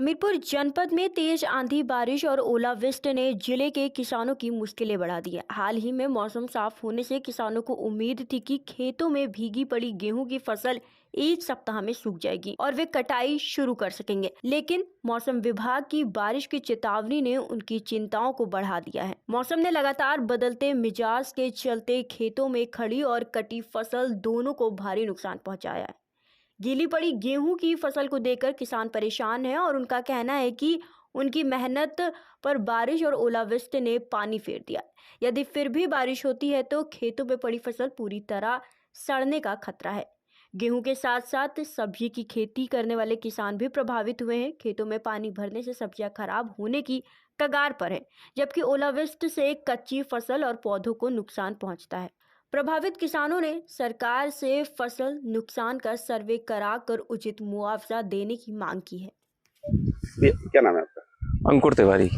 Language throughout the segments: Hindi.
हमीरपुर जनपद में तेज आंधी बारिश और ओलावृष्टि ने जिले के किसानों की मुश्किलें बढ़ा दी है। हाल ही में मौसम साफ होने से किसानों को उम्मीद थी कि खेतों में भीगी पड़ी गेहूं की फसल एक सप्ताह में सूख जाएगी और वे कटाई शुरू कर सकेंगे, लेकिन मौसम विभाग की बारिश की चेतावनी ने उनकी चिंताओं को बढ़ा दिया है। मौसम ने लगातार बदलते मिजाज के चलते खेतों में खड़ी और कटी फसल दोनों को भारी नुकसान पहुंचाया है। गीली पड़ी गेहूं की फसल को देखकर किसान परेशान है और उनका कहना है कि उनकी मेहनत पर बारिश और ओलावृष्टि ने पानी फेर दिया। यदि फिर भी बारिश होती है तो खेतों में पड़ी फसल पूरी तरह सड़ने का खतरा है। गेहूं के साथ साथ सब्जी की खेती करने वाले किसान भी प्रभावित हुए हैं। खेतों में पानी भरने से सब्जियां खराब होने की कगार पर है, जबकि ओलावृष्टि से कच्ची फसल और पौधों को नुकसान पहुंचता है। प्रभावित किसानों ने सरकार से फसल नुकसान का सर्वे कराकर उचित मुआवजा देने की मांग की है। क्या नाम है आपका? अंकुर तिवारी।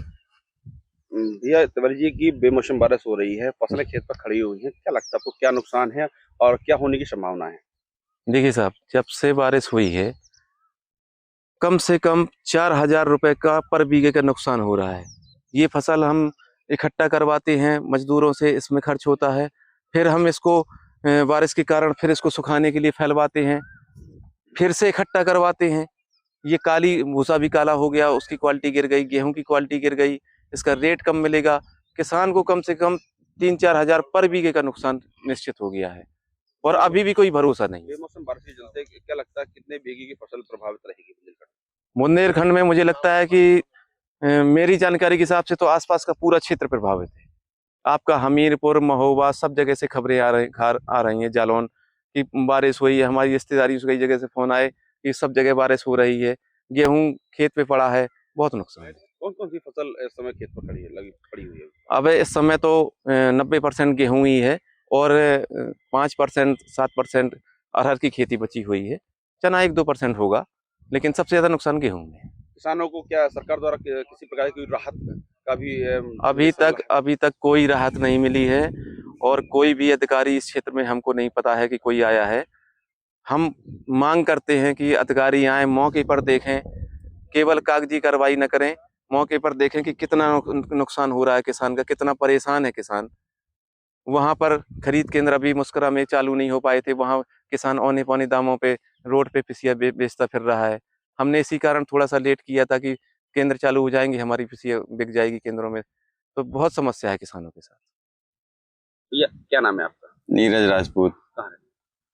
भैया तिवारी जी की बेमौसम बारिश हो रही है, फसलें खेत पर खड़ी हुई हैं, क्या लगता है आपको क्या नुकसान है और क्या होने की संभावना है? देखिए साहब, जब से बारिश हुई है कम से कम 4,000 रुपए का पर बीघे का नुकसान हो रहा है। ये फसल हम इकट्ठा करवाते हैं, मजदूरों से इसमें खर्च होता है, फिर हम इसको बारिश के कारण फिर इसको सुखाने के लिए फैलवाते हैं, फिर से इकट्ठा करवाते हैं। ये काली भूसा भी काला हो गया, उसकी क्वालिटी गिर गई, गेहूं की क्वालिटी गिर गई, इसका रेट कम मिलेगा। किसान को कम से कम 3-4 हजार पर बीघे का नुकसान निश्चित हो गया है और अभी भी कोई भरोसा नहीं है। बेमौसम बारिश के चलते क्या लगता है कितने बीघे की फसल प्रभावित रहेगी बुंदेलखंड? बुंदेलखंड में मुझे लगता है कि मेरी जानकारी के हिसाब से तो आसपास का पूरा क्षेत्र प्रभावित है। आपका हमीरपुर, महोबा सब जगह से खबरें आ रही हैं, जालौन की बारिश हुई है। हमारी रिश्तेदारी कई जगह से फोन आए कि सब जगह बारिश हो रही है, गेहूं खेत पे पड़ा है, बहुत नुकसान है। कौन कौन सी फसल इस समय खेत पर पड़ी हुई है? अब इस समय तो 90% गेहूं ही है और 5% 7% अरहर की खेती बची हुई है। चना 1-2% होगा, लेकिन सबसे ज्यादा नुकसान गेहूं में है। किसानों को क्या सरकार द्वारा किसी प्रकार की राहत का भी अभी तक कोई राहत नहीं मिली है और कोई भी अधिकारी इस क्षेत्र में हमको नहीं पता है कि कोई आया है। हम मांग करते हैं कि अधिकारी आए, मौके पर देखें, केवल कागजी कार्रवाई न करें, मौके पर देखें कि कितना नुकसान हो रहा है किसान का, कितना परेशान है किसान। वहां पर खरीद केंद्र अभी मुस्कुरा में चालू नहीं हो पाए थे, वहां किसान औने पौने दामों पे रोड पे पिसिया बेचता फिर रहा है। हमने इसी कारण थोड़ा सा लेट किया था कि केंद्र चालू हो जाएंगे, हमारी पिसिया बिक जाएगी केंद्रों में, तो बहुत समस्या है किसानों के साथ। भैया क्या नाम है आपका? नीरज राजपूत, कहाँ है?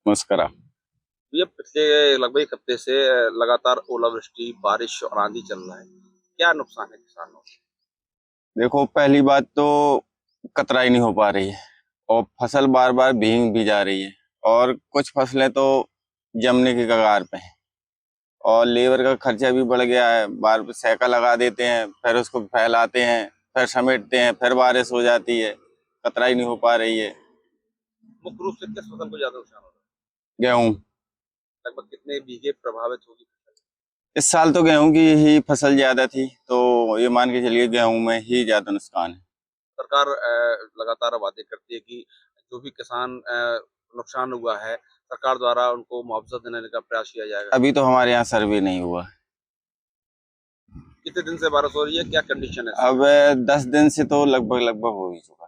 मुस्करा। भैया पिछले लगभग एक हफ्ते से लगातार ओलावृष्टि, बारिश और आंधी चल रहा है, क्या नुकसान है किसानों को? देखो, पहली बात तो कतराई नहीं हो पा रही है और फसल बार बार भीग भी जा रही है और कुछ फसलें तो जमने की कगार पे हैं और लेबर का खर्चा भी बढ़ गया है। बार बार सैका लगा देते हैं, फिर उसको फैलाते हैं, फिर समेटते हैं, फिर बारिश हो जाती है, कतराई नहीं हो पा रही है। मुख्य रूप से किस फसल को ज्यादा नुकसान हो रहा गेहूं, है? लगभग कितने बीघे प्रभावित होगी? इस साल तो गेहूं की ही फसल ज्यादा थी, तो ये मान के चलिए गेहूं में ही ज्यादा नुकसान है। सरकार लगातार वादे करती है कि जो भी किसान नुकसान हुआ है सरकार द्वारा उनको मुआवजा देने का प्रयास किया जाएगा। अभी तो हमारे यहाँ सर्वे नहीं हुआ। कितने दिन से बारिश हो रही है, क्या कंडीशन है? अब 10 दिन से तो लगभग हो ही चुका।